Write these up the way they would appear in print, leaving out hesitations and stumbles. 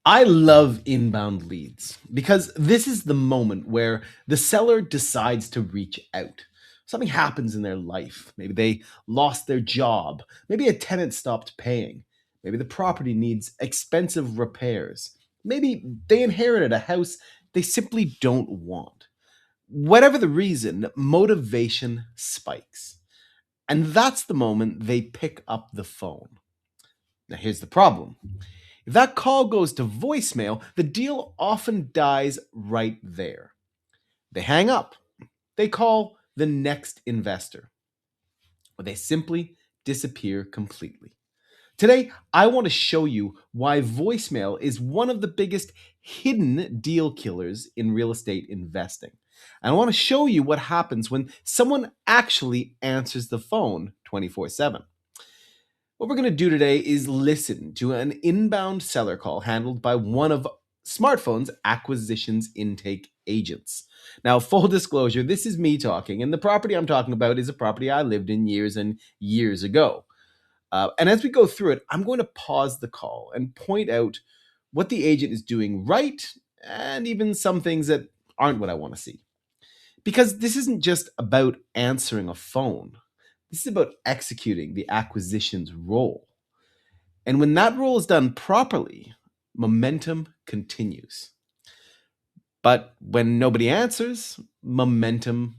I love inbound leads because this is the moment where the seller decides to reach out. Something happens in their life. Maybe they lost their job. Maybe a tenant stopped paying. Maybe the property needs expensive repairs. Maybe they inherited a house they simply don't want. Whatever the reason, motivation spikes. And that's the moment they pick up the phone. Now, here's the problem. If that call goes to voicemail, the deal often dies right there. They hang up. They call the next investor, or they simply disappear completely. Today, I want to show you why voicemail is one of the biggest hidden deal killers in real estate investing. And I want to show you what happens when someone actually answers the phone 24/7. What we're going to do today is listen to an inbound seller call handled by one of smartphone's acquisitions intake agents. Now, full disclosure, this is me talking, and the property I'm talking about is a property I lived in years and years ago. And as we go through it, I'm going to pause the call and point out what the agent is doing right and even some things that aren't what I want to see. Because this isn't just about answering a phone, this is about executing the acquisition's role. And when that role is done properly, momentum continues. But when nobody answers, momentum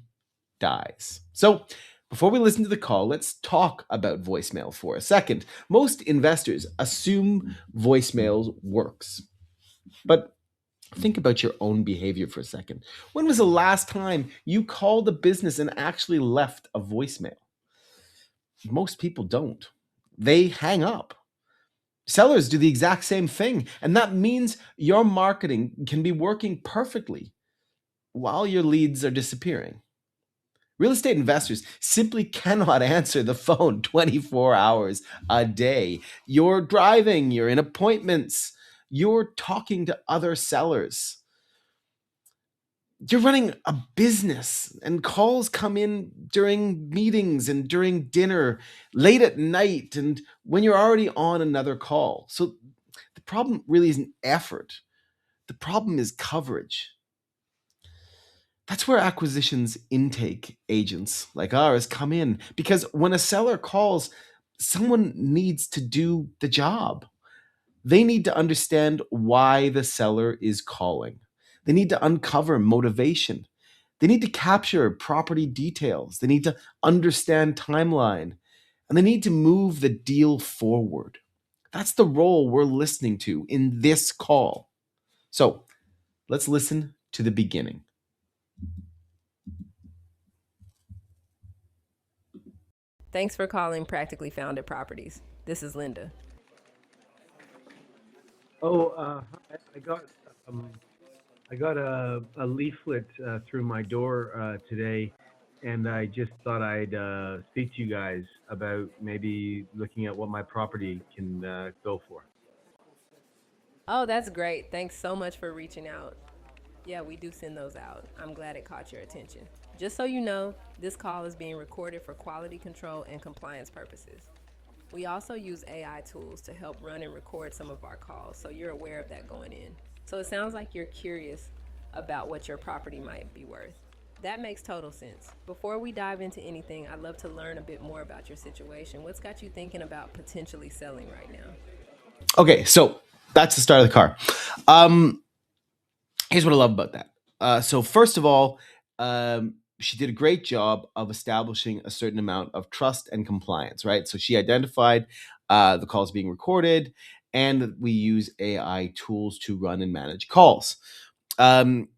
dies. So, before we listen to the call, let's talk about voicemail for a second. Most investors assume voicemail works. But think about your own behavior for a second. When was the last time you called a business and actually left a voicemail? Most people don't. They hang up. Sellers do the exact same thing. And that means your marketing can be working perfectly while your leads are disappearing. Real estate investors simply cannot answer the phone 24 hours a day. You're driving, you're in appointments, you're talking to other sellers. You're running a business, and calls come in during meetings and during dinner, late at night, and when you're already on another call. So the problem really isn't effort, the problem is coverage. That's where acquisitions intake agents like ours come in, because when a seller calls, someone needs to do the job. They need to understand why the seller is calling. They need to uncover motivation. They need to capture property details. They need to understand timeline. And they need to move the deal forward. That's the role we're listening to in this call. So let's listen to the beginning. Thanks for calling Practically Founded Properties. This is Linda. Oh, hi. Um, I got a leaflet through my door today, and I just thought I'd speak to you guys about maybe looking at what my property can go for. Oh, that's great. Thanks so much for reaching out. Yeah, we do send those out. I'm glad it caught your attention. Just so you know, this call is being recorded for quality control and compliance purposes. We also use AI tools to help run and record some of our calls, so you're aware of that going in. So it sounds like you're curious about what your property might be worth. That makes total sense. Before we dive into anything, I'd love to learn a bit more about your situation. What's got you thinking about potentially selling right now? Okay, so that's the start of the car. Um, Here's what I love about that. So first of all, she did a great job of establishing a certain amount of trust and compliance, right? So she identified the calls being recorded, and that we use AI tools to run and manage calls.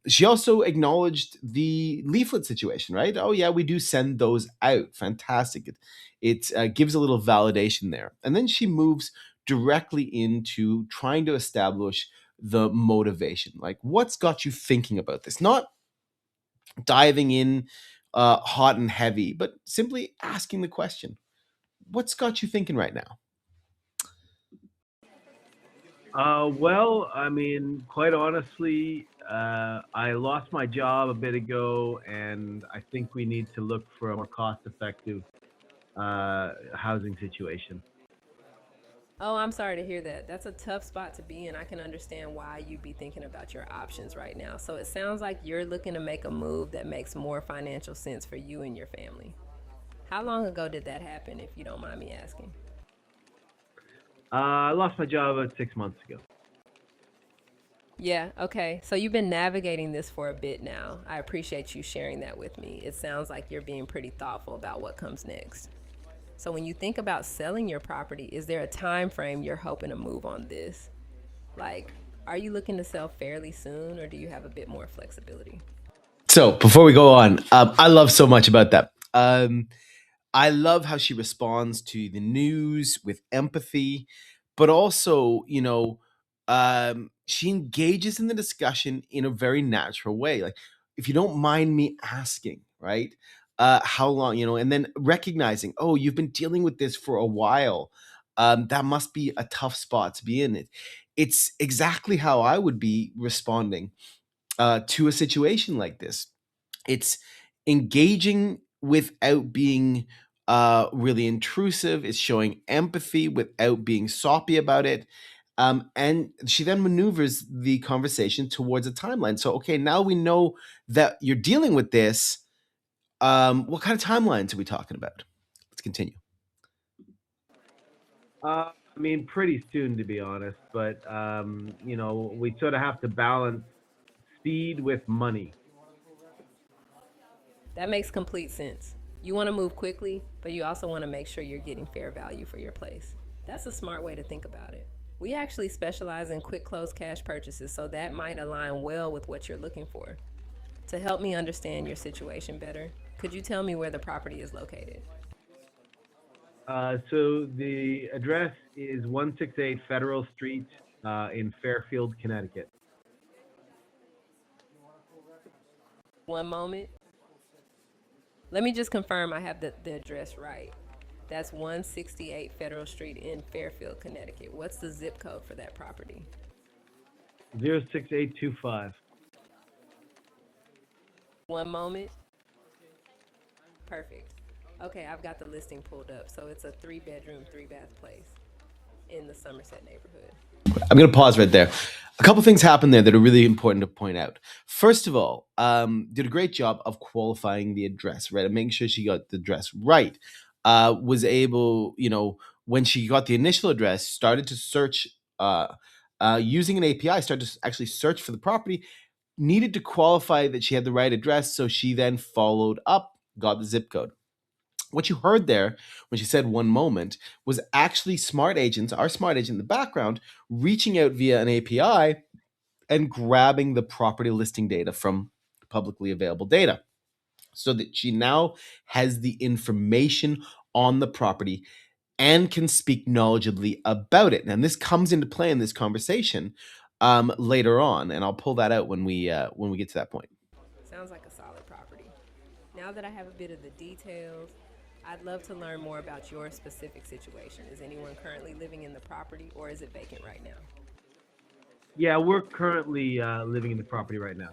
She also acknowledged the leaflet situation, right? Oh yeah, we do send those out. Fantastic. It gives a little validation there, and then she moves directly into trying to establish the motivation. Like, what's got you thinking about this? Not diving in hot and heavy, but simply asking the question, what's got you thinking right now? Well, I mean, quite honestly, I lost my job a bit ago, and I think we need to look for a more cost-effective housing situation. Oh, I'm sorry to hear that. That's a tough spot to be in. I can understand why you'd be thinking about your options right now. So it sounds like you're looking to make a move that makes more financial sense for you and your family. How long ago did that happen, if you don't mind me asking? I lost my job about 6 months ago. Yeah, okay. So you've been navigating this for a bit now. I appreciate you sharing that with me. It sounds like you're being pretty thoughtful about what comes next. So when you think about selling your property, is there a time frame you're hoping to move on this? Like, are you looking to sell fairly soon or do you have a bit more flexibility? So before we go on, I love so much about that. I love how she responds to the news with empathy, but also, she engages in the discussion in a very natural way. Like, if you don't mind me asking, right? How long, and then recognizing, oh, you've been dealing with this for a while. That must be a tough spot to be in. It's exactly how I would be responding to a situation like this. It's engaging without being really intrusive. It's showing empathy without being soppy about it. And she then maneuvers the conversation towards a timeline. So, okay, now we know that you're dealing with this. What kind of timelines are we talking about? Let's continue. I mean, pretty soon to be honest, but we sort of have to balance speed with money. That makes complete sense. You want to move quickly, but you also want to make sure you're getting fair value for your place. That's a smart way to think about it. We actually specialize in quick close cash purchases, so that might align well with what you're looking for. To help me understand your situation better, could you tell me where the property is located? So the address is 168 Federal Street in Fairfield, Connecticut. One moment. Let me just confirm I have the address right. That's 168 Federal Street in Fairfield, Connecticut. What's the zip code for that property? 06825. One moment. Perfect. Okay, I've got the listing pulled up. So it's a 3 bedroom, 3 bath place in the Somerset neighborhood. I'm going to pause right there. A couple things happened there that are really important to point out. First of all, did a great job of qualifying the address, right? And making sure she got the address right. Was able, when she got the initial address, started to search using an API, started to actually search for the property, needed to qualify that she had the right address. So she then followed up, got the zip code. What you heard there when she said one moment was actually smart agents, our smart agent in the background, reaching out via an API and grabbing the property listing data from publicly available data so that she now has the information on the property and can speak knowledgeably about it. And this comes into play in this conversation later on, and I'll pull that out when we get to that point. Sounds like a solid property. Now that I have a bit of the details, I'd love to learn more about your specific situation. Is anyone currently living in the property or is it vacant right now? Yeah, we're currently living in the property right now.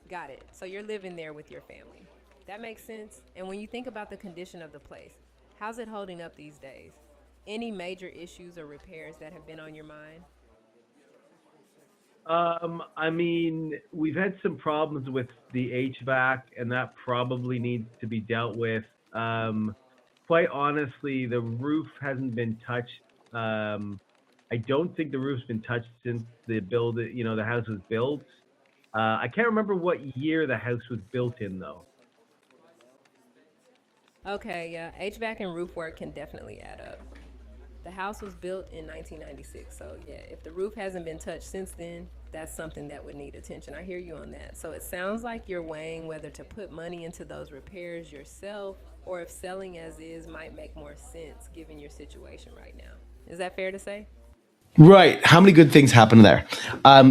Got it. So you're living there with your family. That makes sense. And when you think about the condition of the place, how's it holding up these days? Any major issues or repairs that have been on your mind? I mean, we've had some problems with the HVAC, and that probably needs to be dealt with. Um, Quite honestly, the roof hasn't been touched. I don't think the roof's been touched since the house was built. I can't remember what year the house was built in, though. Okay, yeah, HVAC and roof work can definitely add up. The house was built in 1996, so yeah, if the roof hasn't been touched since then, that's something that would need attention. I hear you on that. So it sounds like you're weighing whether to put money into those repairs yourself or if selling as is might make more sense given your situation right now. Is that fair to say? Right. How many good things happen there?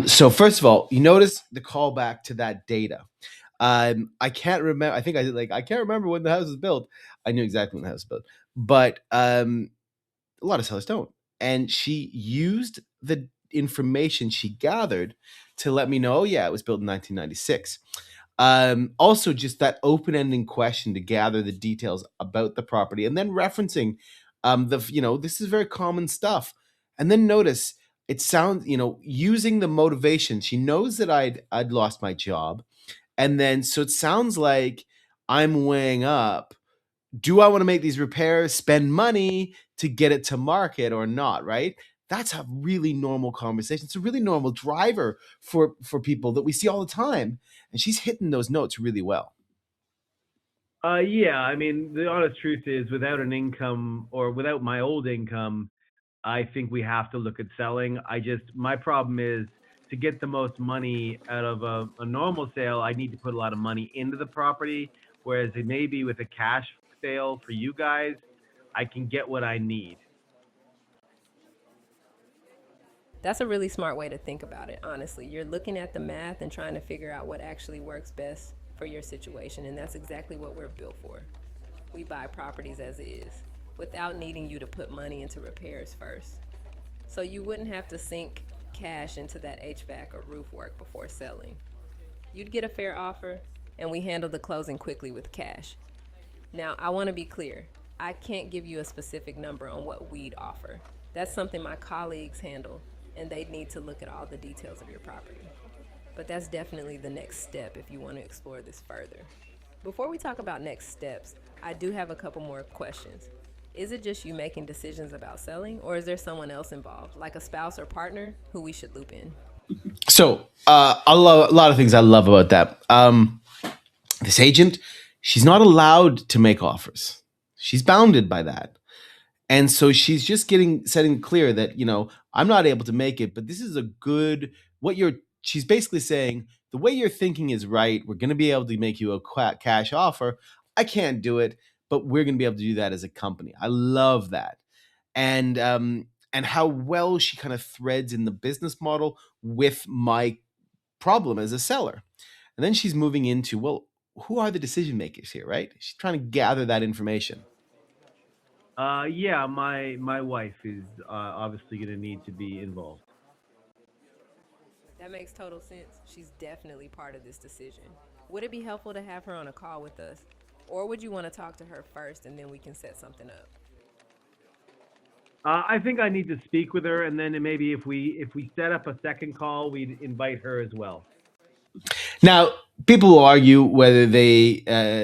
So first of all, you notice the callback to that data. I can't remember. I think I can't remember when the house was built. I knew exactly when the house was built, but a lot of sellers don't. And she used the information she gathered to let me know, oh, yeah, it was built in 1996. Also, just that open ending question to gather the details about the property and then referencing This is very common stuff. And then notice it sounds, using the motivation. She knows that I'd lost my job, and then so it sounds like I'm weighing up, do I want to make these repairs, spend money to get it to market or not, right? That's a really normal conversation. It's a really normal driver for people that we see all the time. And she's hitting those notes really well. Yeah, I mean, the honest truth is, without an income or without my old income, I think we have to look at selling. My problem is to get the most money out of a normal sale, I need to put a lot of money into the property. Whereas it may be with a cash sale for you guys, I can get what I need. That's a really smart way to think about it, honestly. You're looking at the math and trying to figure out what actually works best for your situation, and that's exactly what we're built for. We buy properties as is, without needing you to put money into repairs first. So you wouldn't have to sink cash into that HVAC or roof work before selling. You'd get a fair offer, and we handle the closing quickly with cash. Now, I want to be clear. I can't give you a specific number on what we'd offer. That's something my colleagues handle, and they'd need to look at all the details of your property. But that's definitely the next step if you want to explore this further. Before we talk about next steps, I do have a couple more questions. Is it just you making decisions about selling, or is there someone else involved, like a spouse or partner, who we should loop in? So a lot of things I love about that. This agent, she's not allowed to make offers. She's bounded by that. And so she's just getting setting clear that, I'm not able to make it, but this is a good what you're she's basically saying the way you're thinking is right. We're going to be able to make you a cash offer. I can't do it, but we're going to be able to do that as a company. I love that. And how well she kind of threads in the business model with my problem as a seller. And then she's moving into, well, who are the decision makers here, right? She's trying to gather that information. Yeah, my wife is obviously going to need to be involved. That makes total sense. She's definitely part of this decision. Would it be helpful to have her on a call with us? Or would you want to talk to her first and then we can set something up? I think I need to speak with her, and then maybe if we set up a second call, we'd invite her as well. Now, people will argue whether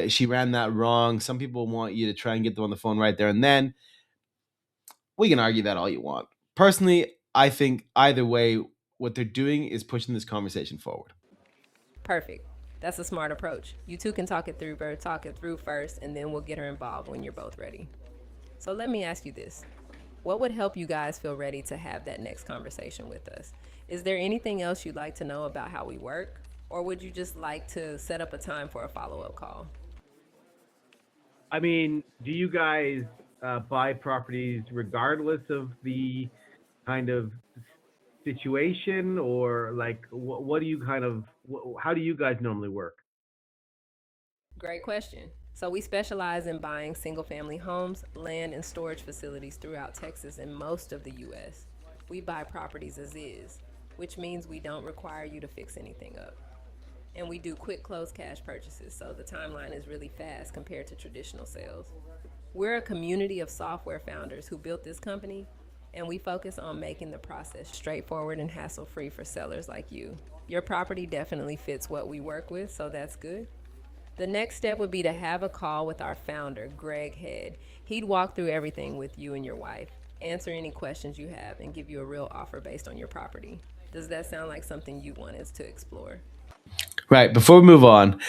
she ran that wrong. Some people want you to try and get them on the phone right there and then. We can argue that all you want. Personally, I think either way, what they're doing is pushing this conversation forward. Perfect. That's a smart approach. You two can talk it through, Bird. Talk it through first, and then we'll get her involved when you're both ready. So let me ask you this. What would help you guys feel ready to have that next conversation with us? Is there anything else you'd like to know about how we work? Or would you just like to set up a time for a follow up call? I mean, do you guys buy properties regardless of the kind of situation, or like what do you kind of how do you guys normally work? Great question. So, we specialize in buying single family homes, land, and storage facilities throughout Texas and most of the U.S. We buy properties as is, which means we don't require you to fix anything up. And we do quick close cash purchases, so the timeline is really fast compared to traditional sales. We're a community of software founders who built this company, and we focus on making the process straightforward and hassle free for sellers like you. Your property definitely fits what we work with, so that's good. The next step would be to have a call with our founder, Greg Head. He'd walk through everything with you and your wife, answer any questions you have, and give you a real offer based on your property. Does that sound like something you want us to explore? Right. Before we move on,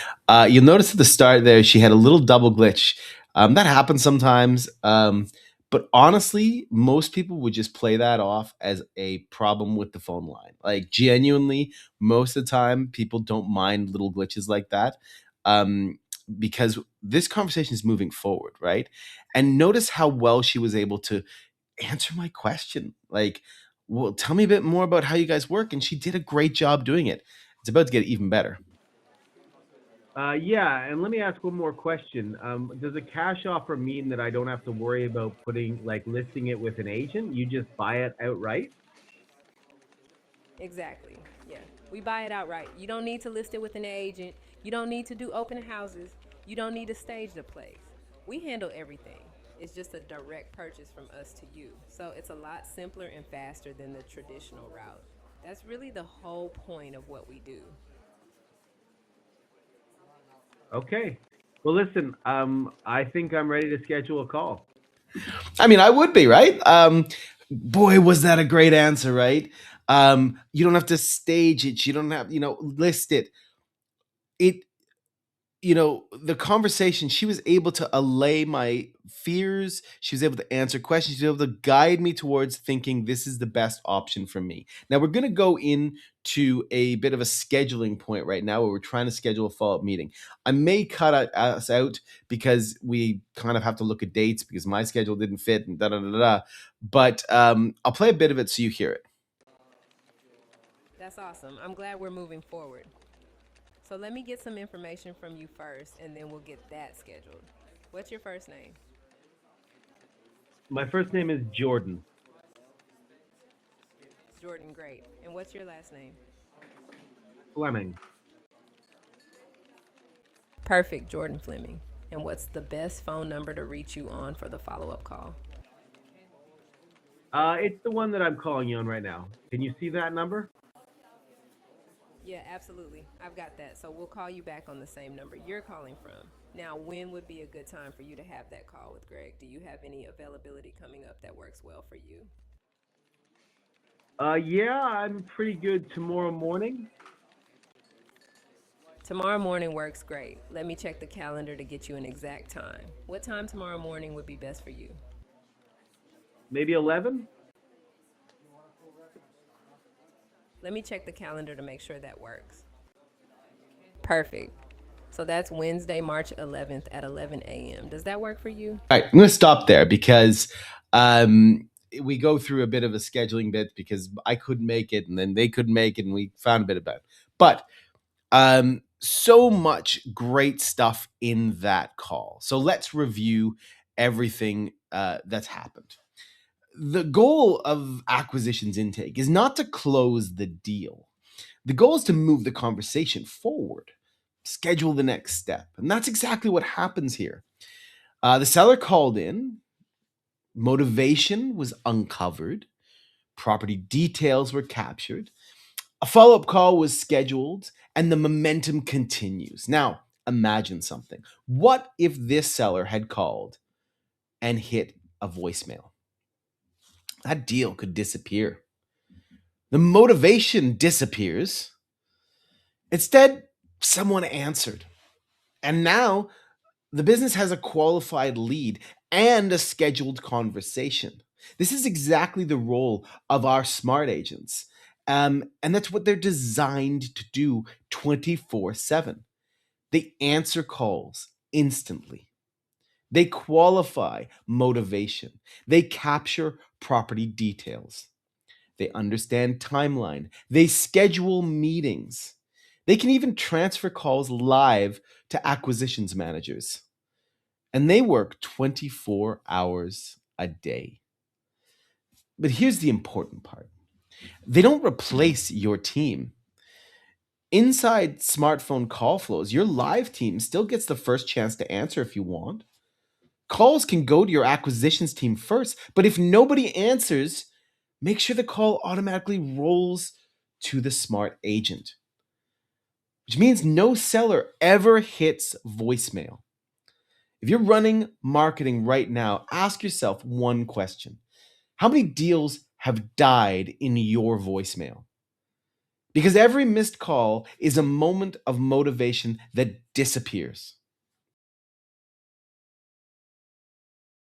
you'll notice at the start there she had a little double glitch. That happens sometimes. But honestly, most people would just play that off as a problem with the phone line. Like genuinely, most of the time, people don't mind little glitches like that, um, because this conversation is moving forward, right? And notice how well she was able to answer my question. Like, well, tell me a bit more about how you guys work. And she did a great job doing it. It's about to get even better. Yeah, and let me ask one more question. Does a cash offer mean that I don't have to worry about putting like listing it with an agent? You just buy it outright? Exactly. Yeah. We buy it outright. You don't need to list it with an agent. You don't need to do open houses. You don't need to stage the place. We handle everything. It's just a direct purchase from us to you. So it's a lot simpler and faster than the traditional route. That's really the whole point of what we do. Okay. Well, listen, I think I'm ready to schedule a call. I mean, I would be, right? Boy, was that a great answer, right? You don't have to stage it. You don't have, list it. It the conversation, she was able to allay my fears. She was able to answer questions. She was able to guide me towards thinking this is the best option for me. Now we're going to go into a bit of a scheduling point right now where we're trying to schedule a follow-up meeting. I may cut us out because we kind of have to look at dates because my schedule didn't fit and da da da da. But I'll play a bit of it so you hear it. That's awesome. I'm glad we're moving forward. So let me get some information from you first, and then we'll get that scheduled. What's your first name? My first name is Jordan Jordan, great. And what's your last name? Fleming. Perfect, Jordan Fleming. And what's the best phone number to reach you on for the follow up call? It's the one that I'm calling you on right now. Can you see that number? Yeah, absolutely. I've got that. So we'll call you back on the same number you're calling from. Now, when would be a good time for you to have that call with Greg? Do you have any availability coming up that works well for you? Yeah, I'm pretty good tomorrow morning. Tomorrow morning works great. Let me check the calendar to get you an exact time. What time tomorrow morning would be best for you? Maybe 11? Let me check the calendar to make sure that works. Perfect. So that's Wednesday, March 11th at 11 a.m. Does that work for you? All right, I'm going to stop there because we go through a bit of a scheduling bit because I couldn't make it and then they couldn't make it and we found a bit about it. But so much great stuff in that call. So let's review everything that's happened. The goal of acquisitions intake is not to close the deal. The goal is to move the conversation forward, schedule the next step. And that's exactly what happens here. The seller called in, motivation was uncovered, property details were captured, a follow up call was scheduled, and the momentum continues. Now, imagine something. What if this seller had called and hit a voicemail? That deal could disappear. The motivation disappears. Instead, someone answered. And now the business has a qualified lead and a scheduled conversation. This is exactly the role of our smart agents. And that's what they're designed to do 24/7. They answer calls instantly. They qualify motivation. They capture property details. They understand timeline. They schedule meetings. They can even transfer calls live to acquisitions managers. And they work 24 hours a day. But here's the important part. They don't replace your team. Inside smartphone call flows, your live team still gets the first chance to answer if you want. Calls can go to your acquisitions team first, but if nobody answers, make sure the call automatically rolls to the smart agent, which means no seller ever hits voicemail. If you're running marketing right now, ask yourself one question. How many deals have died in your voicemail? Because every missed call is a moment of motivation that disappears.